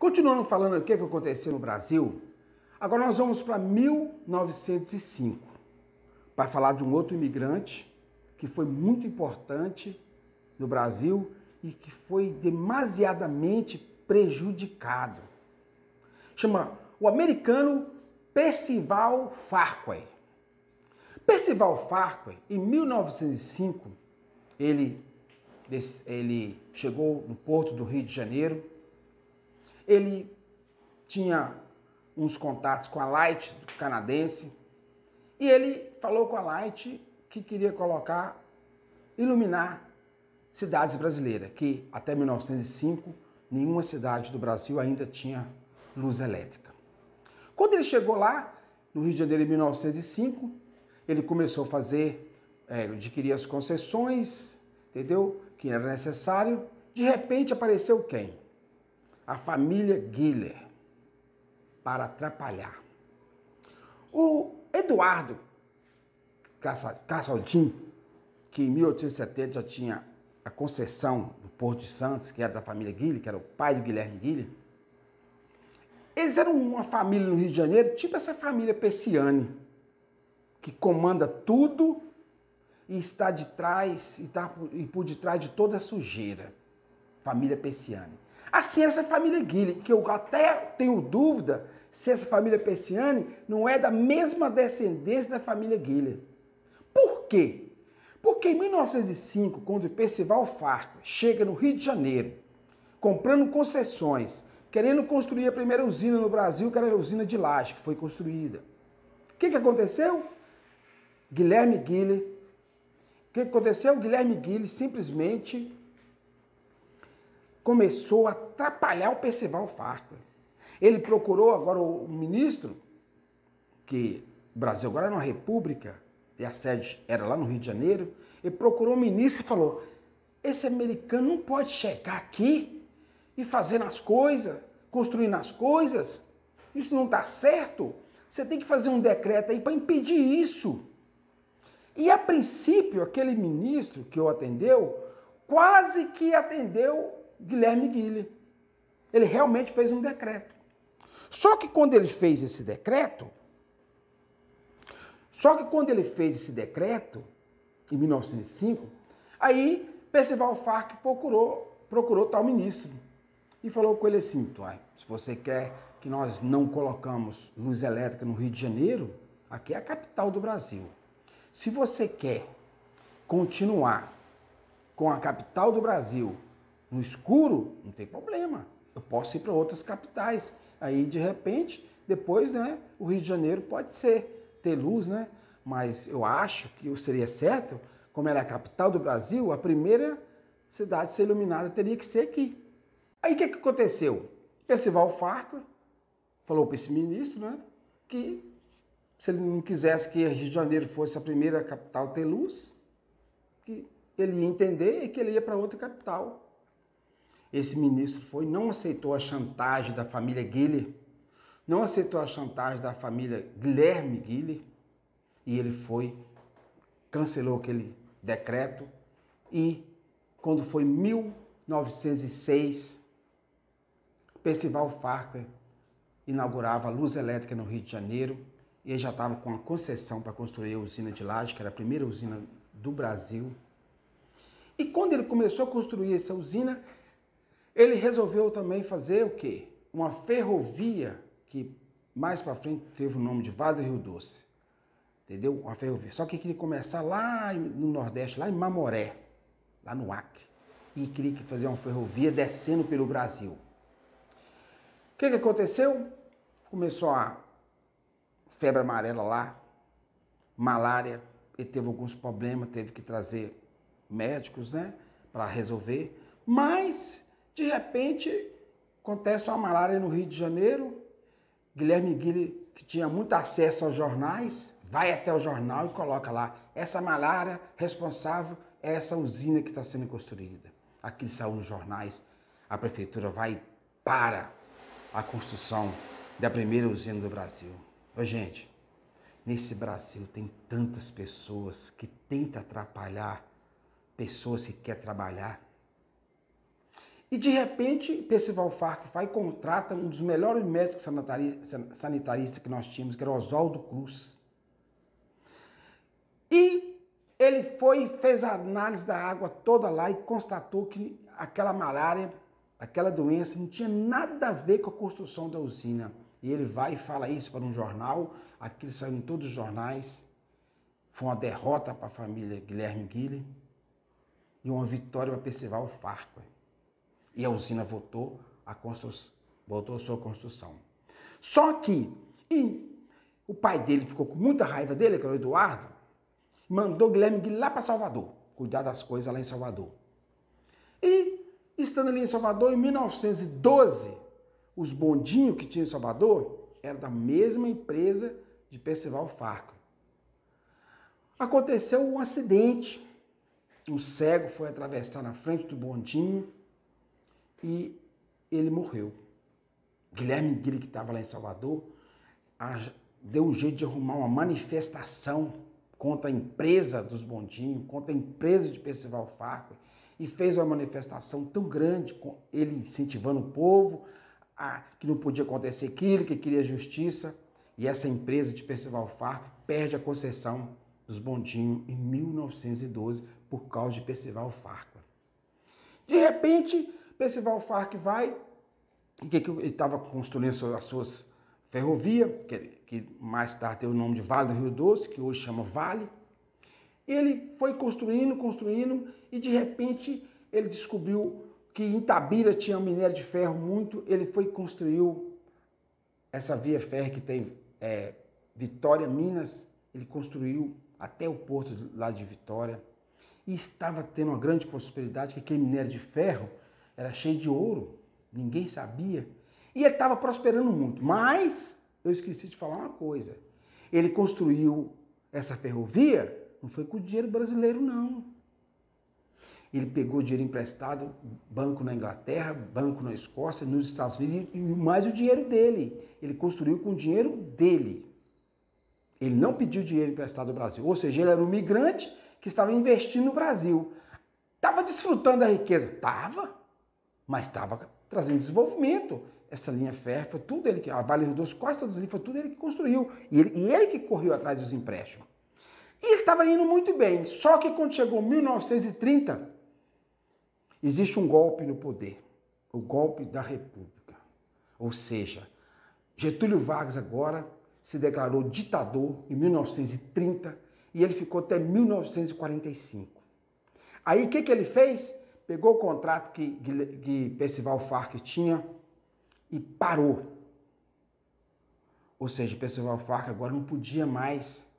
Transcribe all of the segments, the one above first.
Continuando falando o que aconteceu no Brasil, agora nós vamos para 1905, para falar de um outro imigrante que foi muito importante no Brasil e que foi demasiadamente prejudicado. Chama o americano Percival Farquhar. Percival Farquhar, em 1905, ele chegou no porto do Rio de Janeiro. Ele tinha uns contatos com a Light canadense e ele falou com a Light que queria iluminar cidades brasileiras, que até 1905 nenhuma cidade do Brasil ainda tinha luz elétrica. Quando ele chegou lá, no Rio de Janeiro em 1905, ele começou a adquirir as concessões, entendeu? Que era necessário. De repente apareceu quem? A família Guiller, para atrapalhar. O Eduardo Cassaldin, que em 1870 já tinha a concessão do Porto de Santos, que era da família Guiller, que era o pai do Guilherme Guiller, eles eram uma família no Rio de Janeiro, tipo essa família Pessiani, que comanda tudo e está de trás, e por detrás de toda a sujeira. Família Pessiani. Assim, essa família Guiller, que eu até tenho dúvida se essa família Pessiani não é da mesma descendência da família Guiller. Por quê? Porque em 1905, quando o Percival Farquhar chega no Rio de Janeiro, comprando concessões, querendo construir a primeira usina no Brasil, que era a usina de Laje, que foi construída. O que aconteceu? Guilherme Guiller. O que aconteceu? Guilherme Guiller simplesmente começou a atrapalhar o Percival Farquhar. Ele procurou agora o ministro, que o Brasil agora é uma república, e a sede era lá no Rio de Janeiro, ele procurou o ministro e falou: esse americano não pode chegar aqui e fazendo as coisas, construindo as coisas, isso não está certo, você tem que fazer um decreto aí para impedir isso. E a princípio, aquele ministro que o atendeu, quase que atendeu Guilherme Guiller. Ele realmente fez um decreto. Só que quando ele fez esse decreto, em 1905, aí Percival Farquhar procurou tal ministro e falou com ele assim: se você quer que nós não colocamos luz elétrica no Rio de Janeiro, aqui é a capital do Brasil. Se você quer continuar com a capital do Brasil no escuro, não tem problema. Eu posso ir para outras capitais. Aí, de repente, depois, o Rio de Janeiro pode ter luz, Mas eu acho que seria certo, como era a capital do Brasil, a primeira cidade a ser iluminada teria que ser aqui. Aí, o que aconteceu? Percival Farquhar falou para esse ministro, que se ele não quisesse que Rio de Janeiro fosse a primeira capital a ter luz, que ele ia entender e que ele ia para outra capital. Esse ministro não aceitou a chantagem da família Guiller, não aceitou a chantagem da família Guilherme Guiller, e ele cancelou aquele decreto, e quando foi 1906, Percival Farquhar inaugurava a luz elétrica no Rio de Janeiro, e ele já estava com a concessão para construir a usina de Laje, que era a primeira usina do Brasil. E quando ele começou a construir essa usina, ele resolveu também fazer o quê? Uma ferrovia que mais para frente teve o nome de Vale do Rio Doce. Entendeu? Uma ferrovia. Só que queria começar lá no Nordeste, lá em Mamoré, lá no Acre. E queria fazer uma ferrovia descendo pelo Brasil. O que aconteceu? Começou a febre amarela lá, malária, ele teve alguns problemas, teve que trazer médicos, para resolver. Mas, de repente, acontece uma malária no Rio de Janeiro. Guilherme Guiller, que tinha muito acesso aos jornais, vai até o jornal e coloca lá: essa malária responsável é essa usina que está sendo construída. Aqui saiu nos jornais, a prefeitura vai para a construção da primeira usina do Brasil. Ô, gente, nesse Brasil tem tantas pessoas que tentam atrapalhar pessoas que querem trabalhar. E de repente, Percival Farc vai e contrata um dos melhores médicos sanitaristas que nós tínhamos, que era Oswaldo Cruz. E ele foi e fez a análise da água toda lá e constatou que aquela malária, aquela doença, não tinha nada a ver com a construção da usina. E ele vai e fala isso para um jornal, aquilo saiu em todos os jornais. Foi uma derrota para a família Guilherme Guille e uma vitória para Percival Farc. E a usina voltou à sua construção. Só que o pai dele ficou com muita raiva dele, que era o Eduardo, mandou Guilherme Guille lá para Salvador, cuidar das coisas lá em Salvador. E, estando ali em Salvador, em 1912, os bondinhos que tinha em Salvador eram da mesma empresa de Percival Farc. Aconteceu um acidente, um cego foi atravessar na frente do bondinho e ele morreu. Guilherme Guille, que estava lá em Salvador, deu um jeito de arrumar uma manifestação contra a empresa dos bondinhos, contra a empresa de Percival Farc, e fez uma manifestação tão grande, com ele incentivando o povo, que não podia acontecer aquilo, que queria justiça, e essa empresa de Percival Farc perde a concessão dos bondinhos em 1912 por causa de Percival Farc. De repente, Percival Farc vai, ele estava construindo as suas ferrovias, que mais tarde tem o nome de Vale do Rio Doce, que hoje chama Vale. Ele foi construindo, e de repente ele descobriu que em Itabira tinha um minério de ferro muito, ele foi e construiu essa via férrea que tem Vitória, Minas, ele construiu até o porto lá de Vitória, e estava tendo uma grande prosperidade, que aquele minério de ferro era cheio de ouro, ninguém sabia, e ele estava prosperando muito. Mas eu esqueci de falar uma coisa, ele construiu essa ferrovia, não foi com o dinheiro brasileiro, não. Ele pegou dinheiro emprestado, banco na Inglaterra, banco na Escócia, nos Estados Unidos, e mais o dinheiro dele. Ele construiu com o dinheiro dele. Ele não pediu dinheiro emprestado do Brasil, ou seja, ele era um migrante que estava investindo no Brasil. Estava desfrutando da riqueza? Estava, mas estava trazendo desenvolvimento. Essa linha férrea foi tudo ele que, a Vale do Rio Doce, quase todas as linhas, foi tudo ele que construiu. E ele que correu atrás dos empréstimos. E ele estava indo muito bem, só que quando chegou 1930, existe um golpe no poder, o golpe da República. Ou seja, Getúlio Vargas agora se declarou ditador em 1930 e ele ficou até 1945. Aí o que ele fez? Pegou o contrato que Percival Farc tinha e parou. Ou seja, Percival Farc agora não podia mais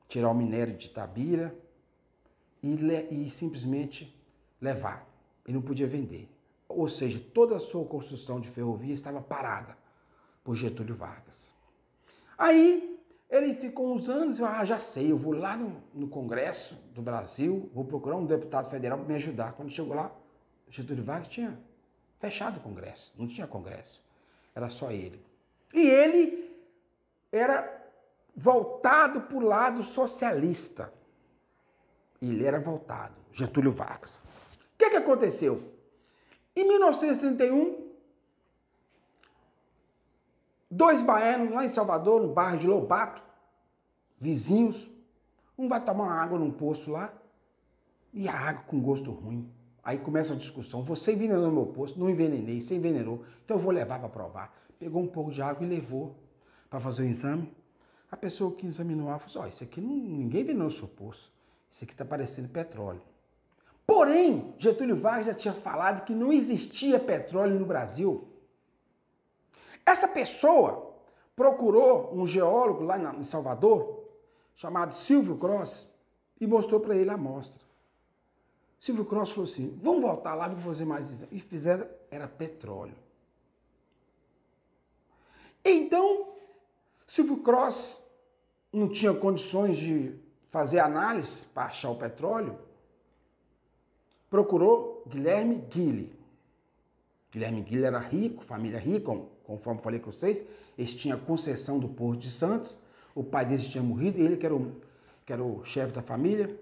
tirar o minério de Itabira e simplesmente levar. Ele não podia vender. Ou seja, toda a sua construção de ferrovia estava parada por Getúlio Vargas. Aí ele ficou uns anos, já sei, eu vou lá no Congresso do Brasil, vou procurar um deputado federal para me ajudar. Quando chegou lá, Getúlio Vargas tinha fechado o Congresso, não tinha Congresso, era só ele. E ele era voltado para o lado socialista. Ele era voltado, Getúlio Vargas. O que aconteceu? Em 1931, dois baianos lá em Salvador, no bairro de Lobato, vizinhos, um vai tomar uma água num poço lá, e a água com gosto ruim. Aí começa a discussão, você envenenou meu poço, não envenenei, você envenenou, então eu vou levar para provar. Pegou um pouco de água e levou para fazer o exame. A pessoa que examinou a água falou assim, isso aqui ninguém envenenou o seu poço, isso aqui está parecendo petróleo. Porém, Getúlio Vargas já tinha falado que não existia petróleo no Brasil. Essa pessoa procurou um geólogo lá em Salvador, chamado Silvio Cross, e mostrou para ele a amostra. Silvio Cross falou assim, vamos voltar lá e fazer mais exame. E fizeram, era petróleo. Então, Silvio Cross não tinha condições de fazer análise para achar o petróleo, procurou Guilherme Guille. Guilherme Guille era rico, família rica, conforme falei com vocês, eles tinham concessão do Porto de Santos, o pai deles tinha morrido, ele que era o chefe da família,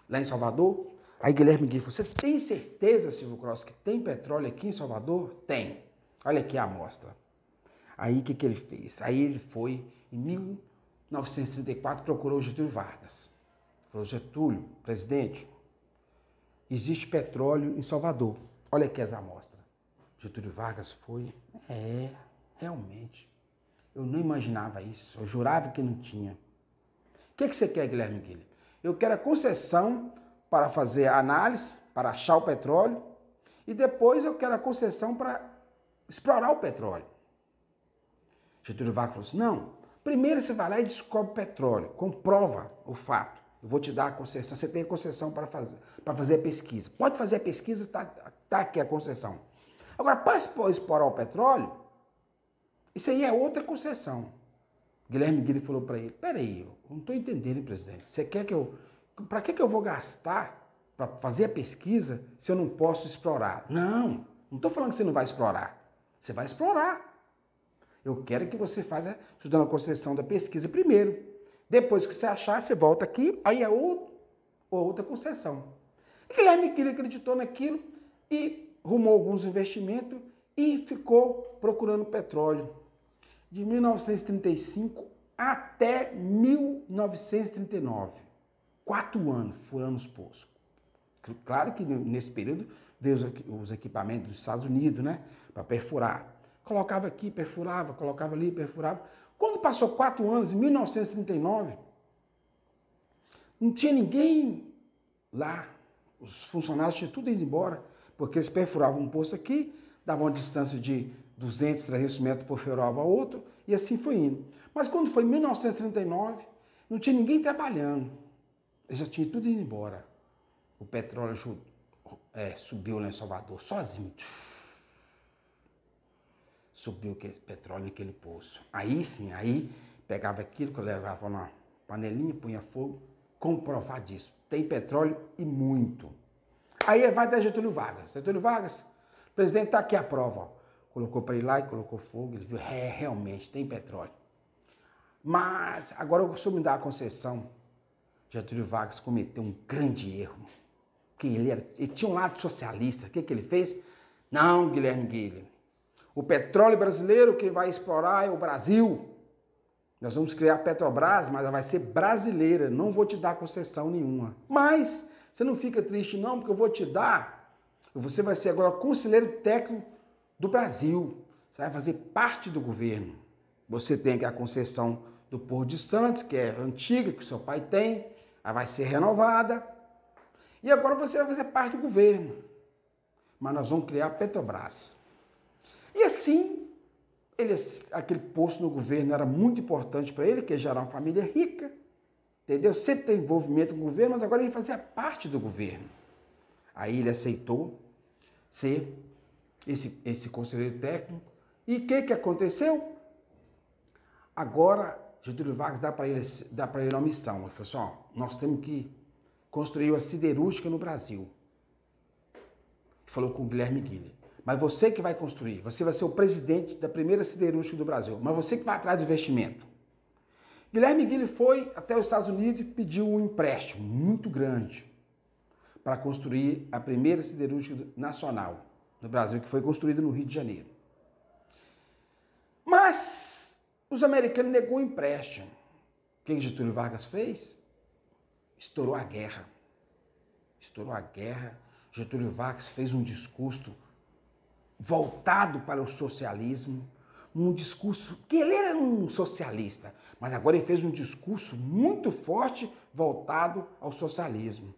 lá em Salvador. Aí Guilherme Guilherme falou, você tem certeza, Silvio Cross, que tem petróleo aqui em Salvador? Tem. Olha aqui a amostra. Aí o que ele fez? Aí ele foi, em 1934, procurou Getúlio Vargas. Falou, Getúlio, presidente, existe petróleo em Salvador. Olha aqui as amostras. Getúlio Vargas foi, realmente. Eu não imaginava isso, eu jurava que não tinha. O que você quer, Guilherme Guilherme? Eu quero a concessão para fazer a análise, para achar o petróleo, e depois eu quero a concessão para explorar o petróleo. Getúlio Vargas falou assim, não, primeiro você vai lá e descobre o petróleo, comprova o fato. Eu vou te dar a concessão, você tem a concessão para fazer a pesquisa. Pode fazer a pesquisa, tá aqui a concessão. Agora, para explorar o petróleo, isso aí é outra concessão. Guilherme Guilherme falou para ele, peraí, eu não estou entendendo, hein, presidente. Você quer que eu... Para que eu vou gastar para fazer a pesquisa se eu não posso explorar? Não estou falando que você não vai explorar. Você vai explorar. Eu quero que você faça, estudando a concessão da pesquisa primeiro. Depois que você achar, você volta aqui, aí é outra concessão. E Guilherme Guilherme acreditou naquilo e rumou alguns investimentos e ficou procurando petróleo. De 1935 até 1939. 4 anos furando os poços. Claro que nesse período veio os equipamentos dos Estados Unidos, né? Para perfurar. Colocava aqui, perfurava, colocava ali, perfurava. Quando passou 4 anos, em 1939, não tinha ninguém lá. Os funcionários tinham tudo ido embora, porque eles perfuravam um poço aqui, davam uma distância de 200, 300 metros, perfurava outro, e assim foi indo. Mas quando foi em 1939, não tinha ninguém trabalhando. Eles já tinham tudo ido embora. O petróleo subiu lá em Salvador, sozinho. Subiu aquele petróleo naquele poço. Aí sim, aí pegava aquilo que eu levava na panelinha, punha fogo, comprovar disso. Tem petróleo e muito. Aí vai até Getúlio Vargas. Getúlio Vargas, o presidente está aqui a prova. Ó. Colocou para ele lá e colocou fogo. Ele viu, realmente, tem petróleo. Mas agora o senhor me dá a concessão. Getúlio Vargas cometeu um grande erro. Porque ele tinha um lado socialista. O que ele fez? Não, Guilherme Guilherme. O petróleo brasileiro quem vai explorar é o Brasil. Nós vamos criar a Petrobras, mas ela vai ser brasileira. Não vou te dar concessão nenhuma. Mas você não fica triste não, porque eu vou te dar. Você vai ser agora conselheiro técnico do Brasil. Você vai fazer parte do governo. Você tem a concessão do Porto de Santos, que é antiga, que o seu pai tem. Ela vai ser renovada. E agora você vai fazer parte do governo. Mas nós vamos criar a Petrobras. E assim, aquele posto no governo era muito importante para ele, que ele já era uma família rica, entendeu? Sempre tem envolvimento com o governo, mas agora ele fazia parte do governo. Aí ele aceitou ser esse conselheiro técnico. E o que aconteceu? Agora, Getúlio Vargas dá para ele uma missão. Ele falou assim, ó, nós temos que construir uma siderúrgica no Brasil. Falou com o Guilherme Guilherme. Mas você que vai construir, você vai ser o presidente da primeira siderúrgica do Brasil, mas você que vai atrás do investimento. Guilherme Guilherme foi até os Estados Unidos e pediu um empréstimo muito grande para construir a primeira siderúrgica nacional no Brasil, que foi construída no Rio de Janeiro. Mas os americanos negou o empréstimo. O que Getúlio Vargas fez? Estourou a guerra. Estourou a guerra. Getúlio Vargas fez um discurso voltado para o socialismo, um discurso que ele era um socialista, mas agora ele fez um discurso muito forte voltado ao socialismo.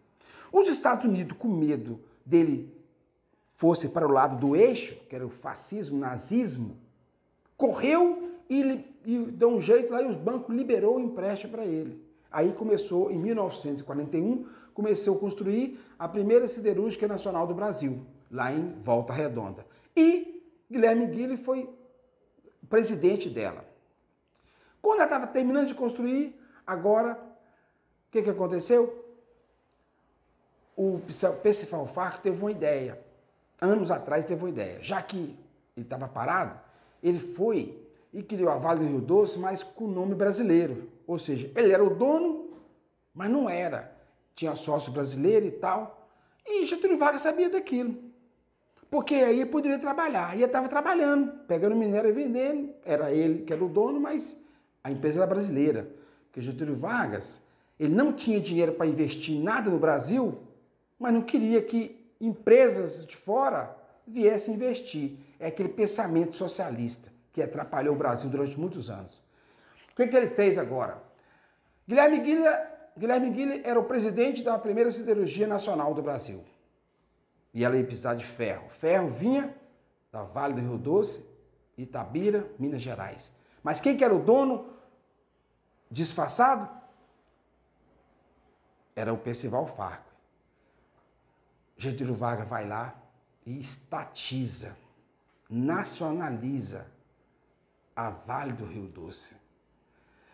Os Estados Unidos, com medo dele fosse para o lado do eixo, que era o fascismo, o nazismo, correu e deu um jeito lá e os bancos liberou o empréstimo para ele. Aí começou, em 1941, começou a construir a primeira siderúrgica nacional do Brasil, lá em Volta Redonda. E Guilherme Guilherme foi presidente dela. Quando ela estava terminando de construir, agora, o que aconteceu? O Percival Farco teve uma ideia. Anos atrás teve uma ideia. Já que ele estava parado, ele foi e criou a Vale do Rio Doce, mas com nome brasileiro. Ou seja, ele era o dono, mas não era. Tinha sócio brasileiro e tal. E Getúlio Vargas sabia daquilo. Porque aí ele poderia trabalhar. E ele estava trabalhando, pegando minério e vendendo. Era ele que era o dono, mas a empresa era brasileira. Porque Getúlio Vargas, ele não tinha dinheiro para investir em nada no Brasil, mas não queria que empresas de fora viessem investir. É aquele pensamento socialista que atrapalhou o Brasil durante muitos anos. O que ele fez agora? Guilherme Guilherme era o presidente da primeira siderurgia nacional do Brasil. E ela ia precisar de ferro. Ferro vinha da Vale do Rio Doce, Itabira, Minas Gerais. Mas quem que era o dono disfarçado? Era o Percival Farco. Getúlio Vargas vai lá e estatiza, nacionaliza a Vale do Rio Doce.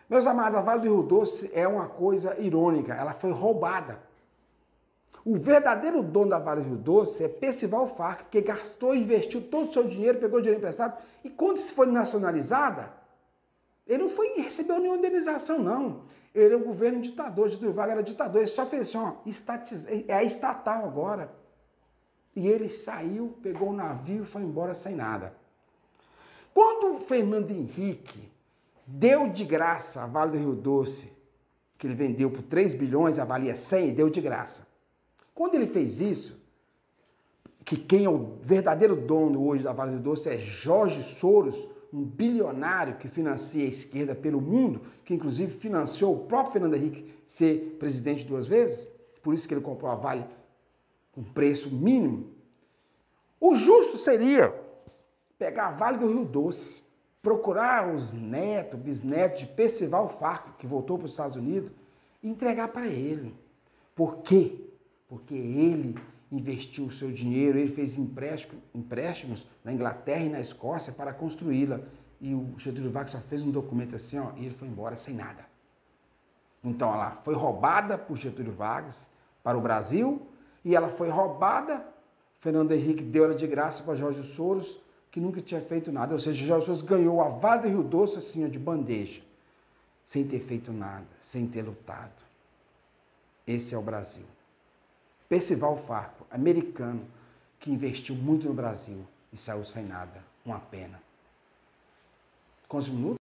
Meus amados, a Vale do Rio Doce é uma coisa irônica, ela foi roubada. O verdadeiro dono da Vale do Rio Doce é Percival Farco, que gastou, investiu todo o seu dinheiro, pegou dinheiro emprestado, e quando se foi nacionalizada, ele não recebeu nenhuma indenização, não. Ele é um governo ditador, Getúlio Vargas era ditador, ele só fez assim, ó, é a estatal agora. E ele saiu, pegou o navio e foi embora sem nada. Quando o Fernando Henrique deu de graça a Vale do Rio Doce, que ele vendeu por 3 bilhões, a valia 100, deu de graça. Quando ele fez isso, que quem é o verdadeiro dono hoje da Vale do Rio Doce é Jorge Soros, um bilionário que financia a esquerda pelo mundo, que inclusive financiou o próprio Fernando Henrique ser presidente 2 vezes, por isso que ele comprou a Vale com preço mínimo. O justo seria pegar a Vale do Rio Doce, procurar os netos, bisnetos de Percival Farco, que voltou para os Estados Unidos, e entregar para ele. Por quê? Porque ele investiu o seu dinheiro, ele fez empréstimos na Inglaterra e na Escócia para construí-la. E o Getúlio Vargas só fez um documento assim, ó, e ele foi embora sem nada. Então, olha lá, foi roubada por Getúlio Vargas para o Brasil, e ela foi roubada, Fernando Henrique deu ela de graça para Jorge Soros, que nunca tinha feito nada. Ou seja, Jorge Soros ganhou a Vale do Rio Doce assim, ó, de bandeja, sem ter feito nada, sem ter lutado. Esse é o Brasil. Percival Farco, americano, que investiu muito no Brasil e saiu sem nada. Uma pena. Quantos minutos?